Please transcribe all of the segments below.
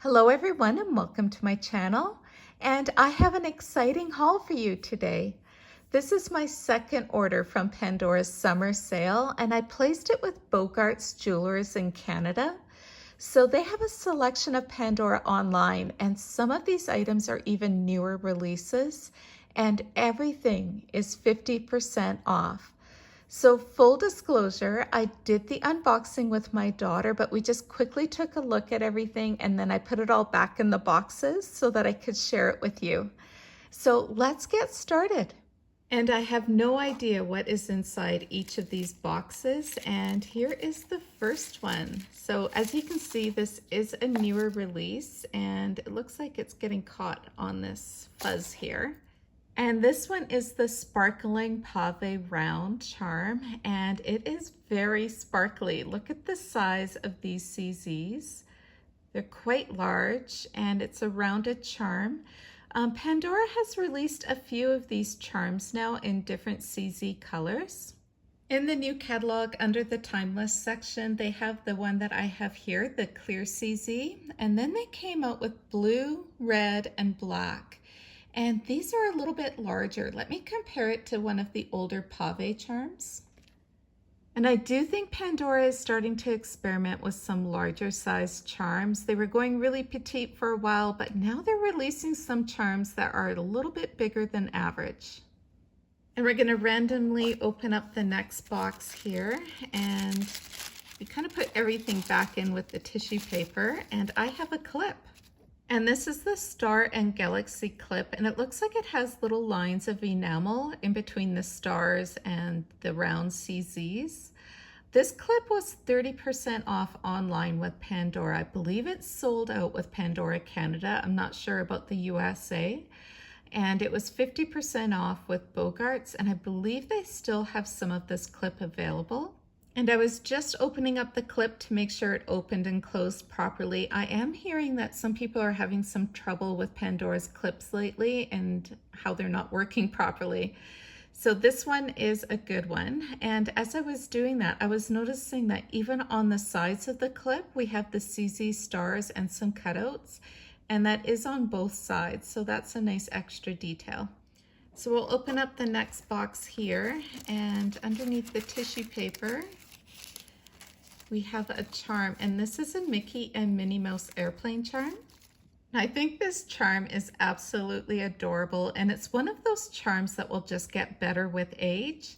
Hello everyone and welcome to my channel, and I have an exciting haul for you today. This is my second order from Pandora's summer sale, and I placed it with Bogart's Jewelers in Canada. So they have a selection of Pandora online, and some of these items are even newer releases, and everything is 50% off. So full disclosure, I did the unboxing with my daughter, but we just quickly took a look at everything and then I put it all back in the boxes so that I could share it with you. So let's get started. And I have no idea what is inside each of these boxes. And here is the first one. So as you can see, this is a newer release and it looks like it's getting caught on this fuzz here. And this one is the Sparkling Pave Round Charm, and it is very sparkly. Look at the size of these CZs. They're quite large, and it's a rounded charm. Pandora has released a few of these charms now in different CZ colors. In the new catalog, under the Timeless section, they have the one that I have here, the Clear CZ, and then they came out with blue, red, and black. And these are a little bit larger. Let me compare it to one of the older pave charms. And I do think Pandora is starting to experiment with some larger size charms. They were going really petite for a while, but now they're releasing some charms that are a little bit bigger than average. And we're going to randomly open up the next box here, and we kind of put everything back in with the tissue paper, and I have a clip. And this is the Star and Galaxy clip, and it looks like it has little lines of enamel in between the stars and the round CZs. This clip was 30% off online with Pandora. I believe it's sold out with Pandora Canada. I'm not sure about the USA. And it was 50% off with Bogart's, and I believe they still have some of this clip available. And I was just opening up the clip to make sure it opened and closed properly. I am hearing that some people are having some trouble with Pandora's clips lately and how they're not working properly. So this one is a good one. And as I was doing that, I was noticing that even on the sides of the clip, we have the CZ stars and some cutouts, and that is on both sides. So that's a nice extra detail. So we'll open up the next box here, and underneath the tissue paper, we have a charm, and this is a Mickey and Minnie Mouse airplane charm. I think this charm is absolutely adorable, and it's one of those charms that will just get better with age.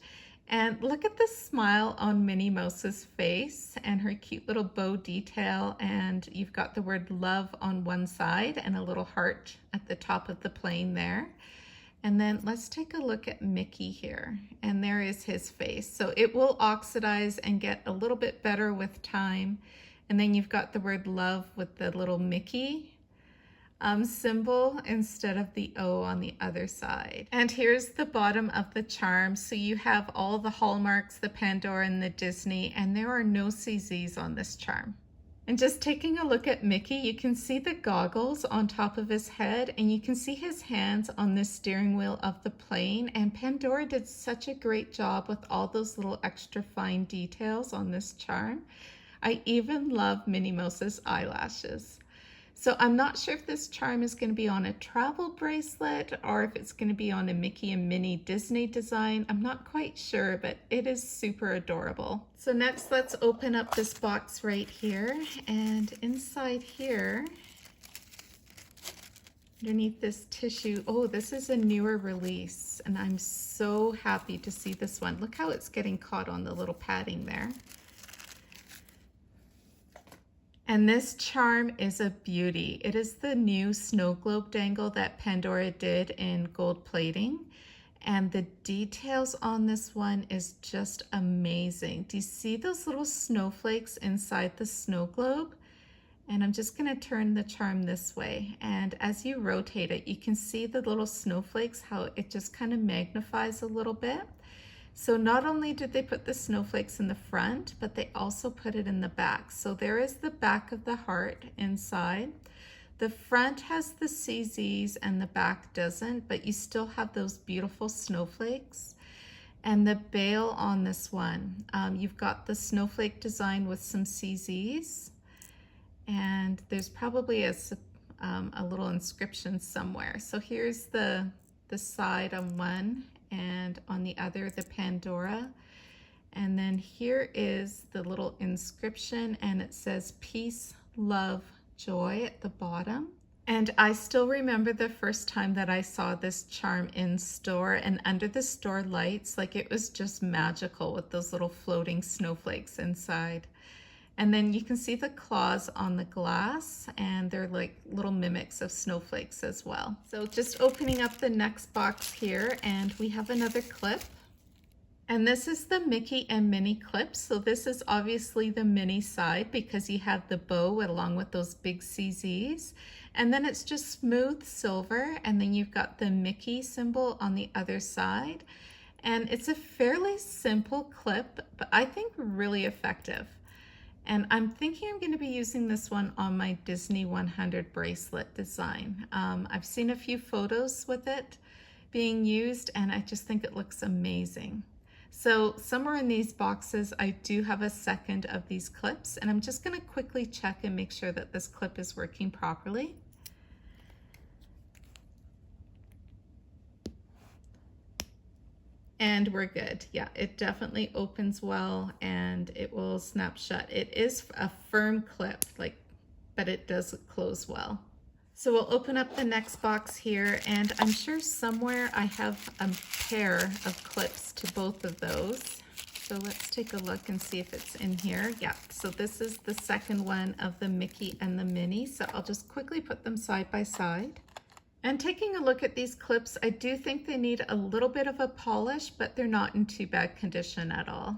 And look at the smile on Minnie Mouse's face and her cute little bow detail, and you've got the word love on one side and a little heart at the top of the plane there. And then let's take a look at Mickey here, and there is his face. So it will oxidize and get a little bit better with time. And then you've got the word love with the little Mickey symbol instead of the O on the other side. And here's the bottom of the charm. So you have all the hallmarks, the Pandora and the Disney, and there are no CZs on this charm. And just taking a look at Mickey, you can see the goggles on top of his head, and you can see his hands on the steering wheel of the plane. And Pandora did such a great job with all those little extra fine details on this charm. I even love Minnie Mouse's eyelashes. So I'm not sure if this charm is going to be on a travel bracelet or if it's going to be on a Mickey and Minnie Disney design. I'm not quite sure, but it is super adorable. So next, let's open up this box right here. And inside here, underneath this tissue, oh, this is a newer release. And I'm so happy to see this one. Look how it's getting caught on the little padding there. And this charm is a beauty. It is the new snow globe dangle that Pandora did in gold plating. And the details on this one is just amazing. Do you see those little snowflakes inside the snow globe? And I'm just gonna turn the charm this way. And as you rotate it, you can see the little snowflakes, how it just kind of magnifies a little bit. So not only did they put the snowflakes in the front, but they also put it in the back. So there is the back of the heart inside. The front has the CZs and the back doesn't, but you still have those beautiful snowflakes. And the bail on this one, you've got the snowflake design with some CZs. and there's probably a little inscription somewhere. So here's the side on one, and on the other the Pandora. And then here is the little inscription, and it says peace, love, joy at the bottom. And I still remember the first time that I saw this charm in store, and under the store lights, like it was just magical with those little floating snowflakes inside. And then you can see the claws on the glass, and they're like little mimics of snowflakes as well. So just opening up the next box here, and we have another clip. And this is the Mickey and Minnie clip. So this is obviously the Minnie side because you have the bow along with those big CZs. And then it's just smooth silver, and then you've got the Mickey symbol on the other side. And it's a fairly simple clip, but I think really effective. And I'm thinking I'm going to be using this one on my Disney 100 bracelet design. I've seen a few photos with it being used, and I just think it looks amazing. So somewhere in these boxes, I do have a second of these clips, and I'm just going to quickly check and make sure that this clip is working properly. And we're good. Yeah, it definitely opens well, and it will snap shut. It is a firm clip, but it does close well. So we'll open up the next box here, and I'm sure somewhere I have a pair of clips to both of those. So let's take a look and see if it's in here. Yeah, so this is the second one of the Mickey and the Minnie. So I'll just quickly put them side by side. And taking a look at these clips, I do think they need a little bit of a polish, but they're not in too bad condition at all.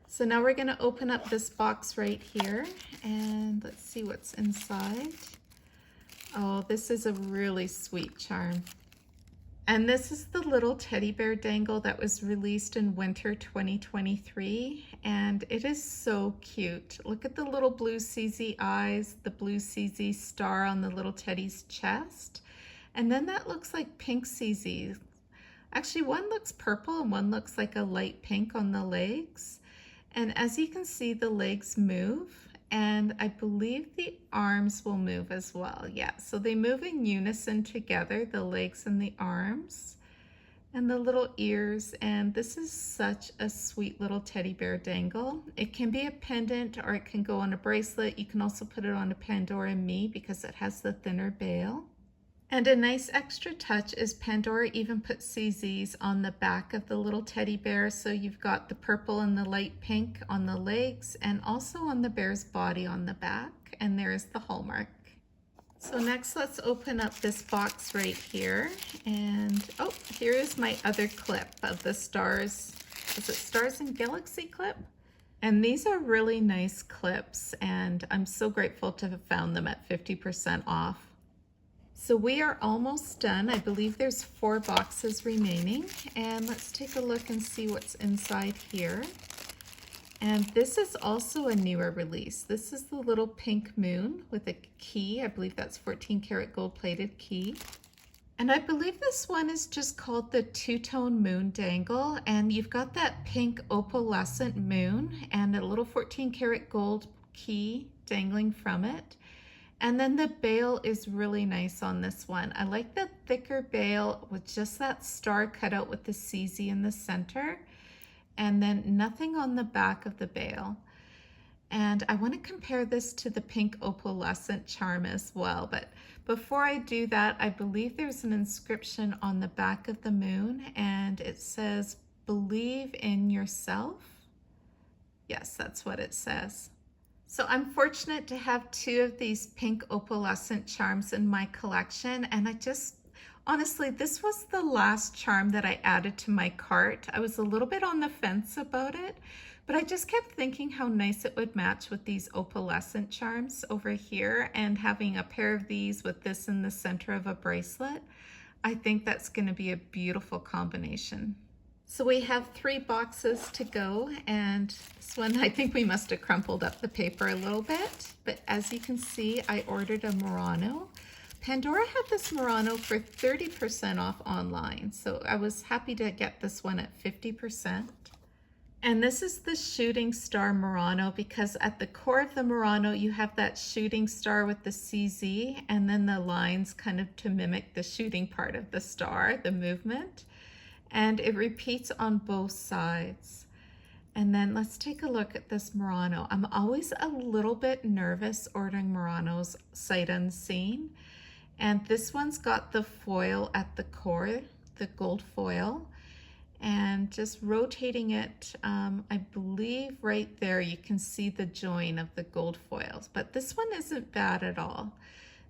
So now we're going to open up this box right here, and let's see what's inside. Oh, this is a really sweet charm. And this is the little teddy bear dangle that was released in winter 2023. And it is so cute. Look at the little blue CZ eyes, the blue CZ star on the little teddy's chest. And then that looks like pink CZ. Actually, one looks purple and one looks like a light pink on the legs. And as you can see, the legs move. And I believe the arms will move as well. Yeah, so they move in unison together, the legs and the arms and the little ears. And this is such a sweet little teddy bear dangle. It can be a pendant, or it can go on a bracelet. You can also put it on a Pandora Me because it has the thinner bail. And a nice extra touch is Pandora even put CZs on the back of the little teddy bear. So you've got the purple and the light pink on the legs, and also on the bear's body on the back. And there's the hallmark. So next, let's open up this box right here. And oh, here is my other clip of the Stars. Is it Stars and Galaxy clip? And these are really nice clips, and I'm so grateful to have found them at 50% off. So we are almost done. I believe there's 4 boxes remaining, and let's take a look and see what's inside here. And this is also a newer release. This is the little pink moon with a key. I believe that's 14 karat gold plated key. And I believe this one is just called the two-tone moon dangle, and you've got that pink opalescent moon and a little 14 karat gold key dangling from it. And then the bail is really nice on this one. I like the thicker bail with just that star cut out with the CZ in the center, and then nothing on the back of the bail. And I want to compare this to the pink opalescent charm as well. But before I do that, I believe there's an inscription on the back of the moon, and it says, "Believe in yourself." Yes, that's what it says. So I'm fortunate to have 2 of these pink opalescent charms in my collection, and honestly, this was the last charm that I added to my cart. I was a little bit on the fence about it, but I just kept thinking how nice it would match with these opalescent charms over here, and having a pair of these with this in the center of a bracelet. I think that's going to be a beautiful combination. So we have 3 boxes to go, and this one, I think we must have crumpled up the paper a little bit, but as you can see, I ordered a Murano. Pandora had this Murano for 30% off online, so I was happy to get this one at 50%. And this is the shooting star Murano, because at the core of the Murano you have that shooting star with the CZ and then the lines kind of to mimic the shooting part of the star, the movement. And it repeats on both sides. And then let's take a look at this Murano. I'm always a little bit nervous ordering Muranos sight unseen. And this one's got the foil at the core, the gold foil. And just rotating it, I believe right there you can see the join of the gold foils, but this one isn't bad at all.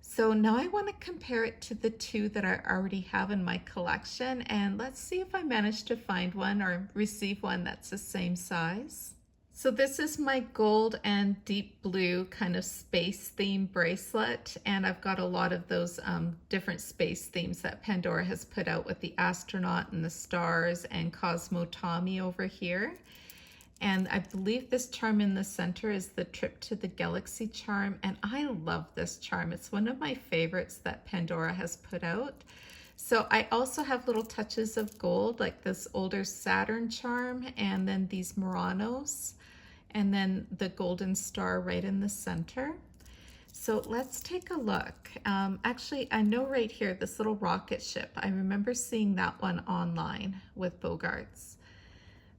So now I want to compare it to the two that I already have in my collection, and let's see if I manage to find one or receive one that's the same size. So this is my gold and deep blue kind of space theme bracelet, and I've got a lot of those different space themes that Pandora has put out with the astronaut and the stars and Cosmo Tommy over here. And I believe this charm in the center is the Trip to the Galaxy charm, and I love this charm. It's one of my favorites that Pandora has put out. So I also have little touches of gold, like this older Saturn charm, and then these Muranos, and then the golden star right in the center. So let's take a look. Actually, I know right here, this little rocket ship, I remember seeing that one online with Bogarts.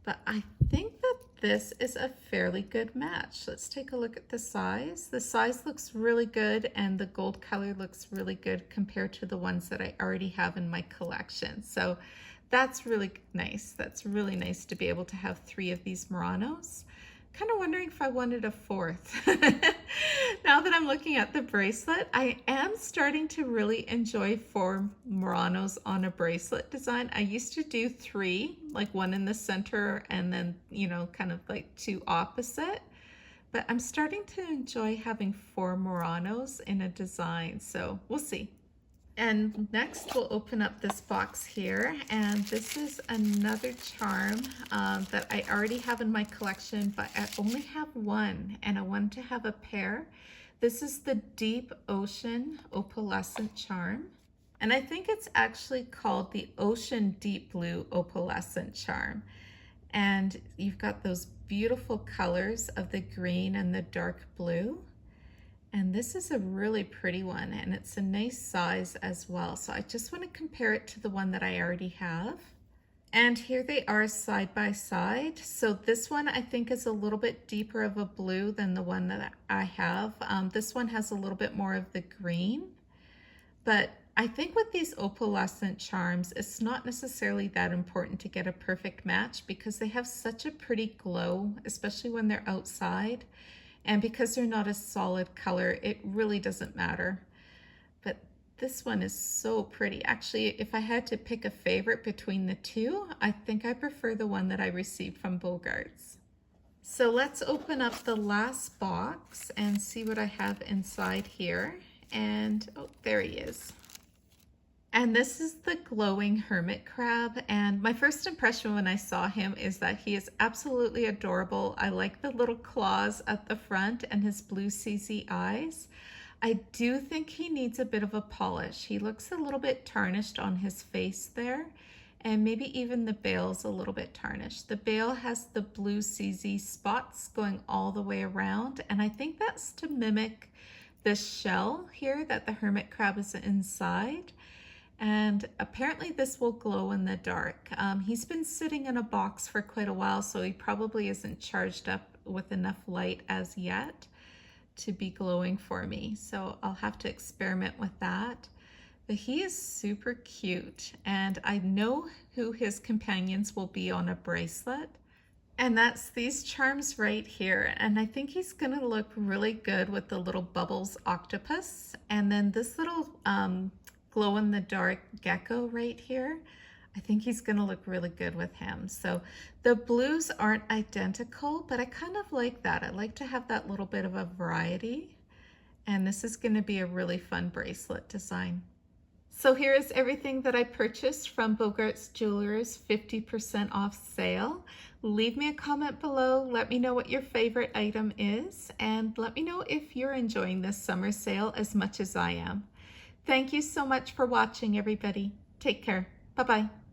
But I think that this is a fairly good match. Let's take a look at the size. The size looks really good, and the gold color looks really good compared to the ones that I already have in my collection. So that's really nice. That's really nice to be able to have 3 of these Muranos. Kind of wondering if I wanted a 4th. Now that I'm looking at the bracelet, I am starting to really enjoy 4 Muranos on a bracelet design. I used to do 3, like 1 in the center and then, you know, kind of like 2 opposite. But I'm starting to enjoy having 4 Muranos in a design, so we'll see. And next we'll open up this box here, and this is another charm that I already have in my collection, but I only have one, and I wanted to have a pair. This is the Deep Ocean Opalescent charm, and I think it's actually called the Ocean Deep Blue Opalescent charm. And you've got those beautiful colors of the green and the dark blue. And this is a really pretty one, and it's a nice size as well. So I just want to compare it to the one that I already have. And here they are side by side. So this one I think is a little bit deeper of a blue than the one that I have. This one has a little bit more of the green. But I think with these opalescent charms, it's not necessarily that important to get a perfect match because they have such a pretty glow, especially when they're outside. And because they're not a solid color, it really doesn't matter. But this one is so pretty. Actually, if I had to pick a favorite between the two, I think I prefer the one that I received from Bogarts. So let's open up the last box and see what I have inside here. And oh, there he is. And this is the glowing hermit crab, and my first impression when I saw him is that he is absolutely adorable. I like the little claws at the front and his blue CZ eyes. I do think he needs a bit of a polish. He looks a little bit tarnished on his face there, and maybe even the bail's a little bit tarnished. The bail has the blue CZ spots going all the way around, and I think that's to mimic the shell here that the hermit crab is inside. And apparently this will glow in the dark. He's been sitting in a box for quite a while, so he probably isn't charged up with enough light as yet to be glowing for me. So I'll have to experiment with that. But he is super cute, and I know who his companions will be on a bracelet. And that's these charms right here. And I think he's gonna look really good with the little bubbles octopus. And then this little glow-in-the-dark gecko right here. I think he's going to look really good with him. So the blues aren't identical, but I kind of like that. I like to have that little bit of a variety. And this is going to be a really fun bracelet design. So here is everything that I purchased from Bogarts Jewelers 50% off sale. Leave me a comment below. Let me know what your favorite item is, and let me know if you're enjoying this summer sale as much as I am. Thank you so much for watching, everybody. Take care. Bye-bye.